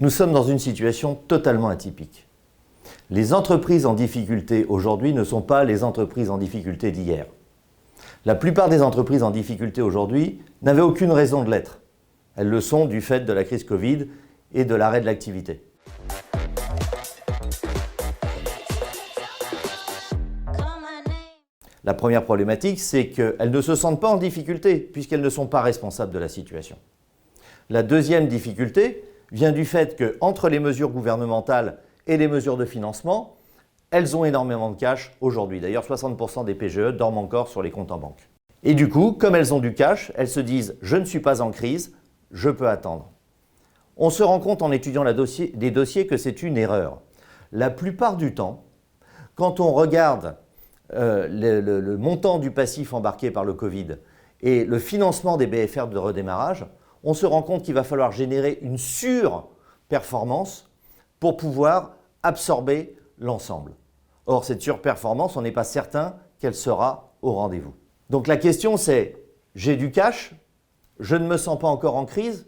Nous sommes dans une situation totalement atypique. Les entreprises en difficulté aujourd'hui ne sont pas les entreprises en difficulté d'hier. La plupart des entreprises en difficulté aujourd'hui n'avaient aucune raison de l'être. Elles le sont du fait de la crise Covid et de l'arrêt de l'activité. La première problématique, c'est qu'elles ne se sentent pas en difficulté puisqu'elles ne sont pas responsables de la situation. La deuxième difficulté vient du fait qu'entre les mesures gouvernementales et les mesures de financement, elles ont énormément de cash aujourd'hui. D'ailleurs, 60% des PGE dorment encore sur les comptes en banque. Et du coup, comme elles ont du cash, elles se disent « je ne suis pas en crise, je peux attendre ». On se rend compte en étudiant les dossiers que c'est une erreur. La plupart du temps, quand on regarde le montant du passif embarqué par le Covid et le financement des BFR de redémarrage, on se rend compte qu'il va falloir générer une surperformance pour pouvoir absorber l'ensemble. Or, cette surperformance, on n'est pas certain qu'elle sera au rendez-vous. Donc la question c'est, j'ai du cash, je ne me sens pas encore en crise,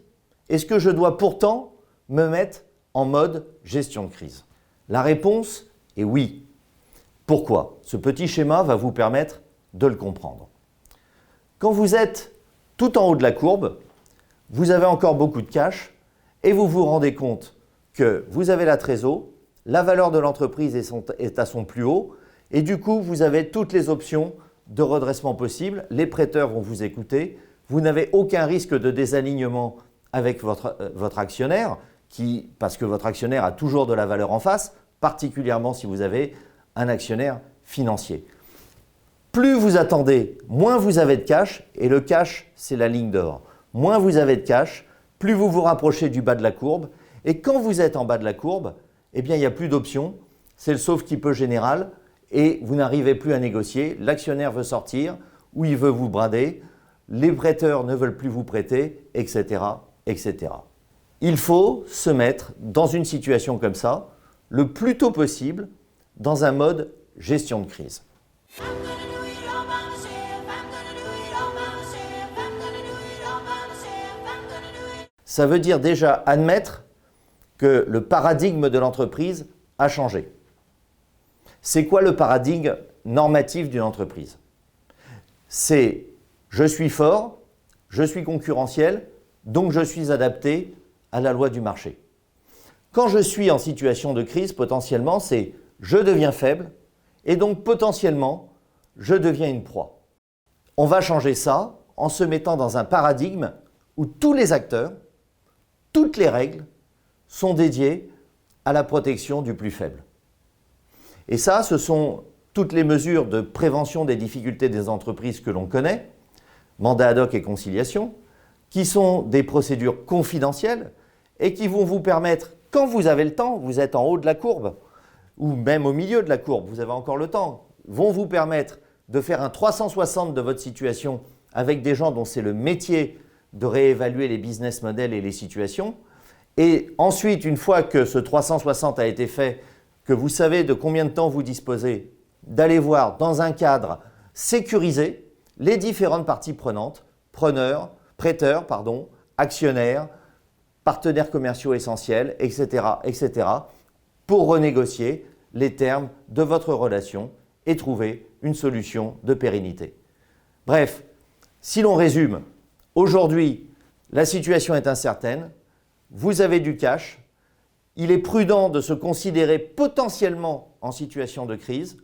est-ce que je dois pourtant me mettre en mode gestion de crise? La réponse est oui. Pourquoi? Ce petit schéma va vous permettre de le comprendre. Quand vous êtes tout en haut de la courbe, vous avez encore beaucoup de cash et vous vous rendez compte que vous avez la trésor, la valeur de l'entreprise est à son plus haut et du coup, vous avez toutes les options de redressement possibles. Les prêteurs vont vous écouter. Vous n'avez aucun risque de désalignement avec votre actionnaire parce que votre actionnaire a toujours de la valeur en face, particulièrement si vous avez un actionnaire financier. Plus vous attendez, moins vous avez de cash et le cash, c'est la ligne d'or. Moins vous avez de cash, plus vous vous rapprochez du bas de la courbe et quand vous êtes en bas de la courbe, eh bien, il n'y a plus d'options, c'est le sauve-qui-peut général et vous n'arrivez plus à négocier, l'actionnaire veut sortir ou il veut vous brader, les prêteurs ne veulent plus vous prêter, etc., etc. Il faut se mettre dans une situation comme ça, le plus tôt possible, dans un mode gestion de crise. Ça veut dire déjà admettre que le paradigme de l'entreprise a changé. C'est quoi le paradigme normatif d'une entreprise? C'est je suis fort, je suis concurrentiel, donc je suis adapté à la loi du marché. Quand je suis en situation de crise, potentiellement, c'est je deviens faible et donc potentiellement, je deviens une proie. On va changer ça en se mettant dans un paradigme où tous les acteurs, toutes les règles sont dédiées à la protection du plus faible. Et ça, ce sont toutes les mesures de prévention des difficultés des entreprises que l'on connaît, mandat ad hoc et conciliation, qui sont des procédures confidentielles et qui vont vous permettre, quand vous avez le temps, vous êtes en haut de la courbe, ou même au milieu de la courbe, vous avez encore le temps, vont vous permettre de faire un 360 de votre situation avec des gens dont c'est le métier de réévaluer les business models et les situations. Et ensuite, une fois que ce 360 a été fait, que vous savez de combien de temps vous disposez, d'aller voir dans un cadre sécurisé les différentes parties prenantes, prêteurs, actionnaires, partenaires commerciaux essentiels, etc., etc., pour renégocier les termes de votre relation et trouver une solution de pérennité. Bref, si l'on résume, aujourd'hui, la situation est incertaine, vous avez du cash, il est prudent de se considérer potentiellement en situation de crise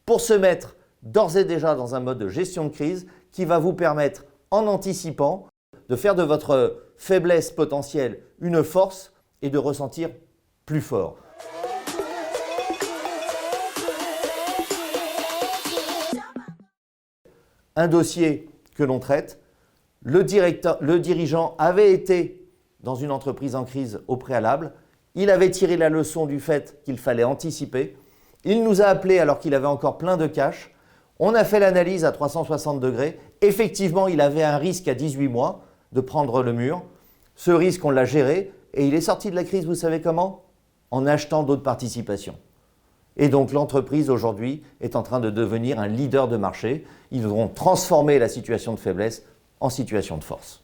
pour se mettre d'ores et déjà dans un mode de gestion de crise qui va vous permettre, en anticipant, de faire de votre faiblesse potentielle une force et de ressentir plus fort. Un dossier que l'on traite, le dirigeant avait été dans une entreprise en crise au préalable, il avait tiré la leçon du fait qu'il fallait anticiper, il nous a appelés alors qu'il avait encore plein de cash, on a fait l'analyse à 360 degrés, effectivement il avait un risque à 18 mois de prendre le mur, ce risque on l'a géré et il est sorti de la crise, vous savez comment? En achetant d'autres participations. Et donc l'entreprise aujourd'hui est en train de devenir un leader de marché. Ils vont transformer la situation de faiblesse en situation de force.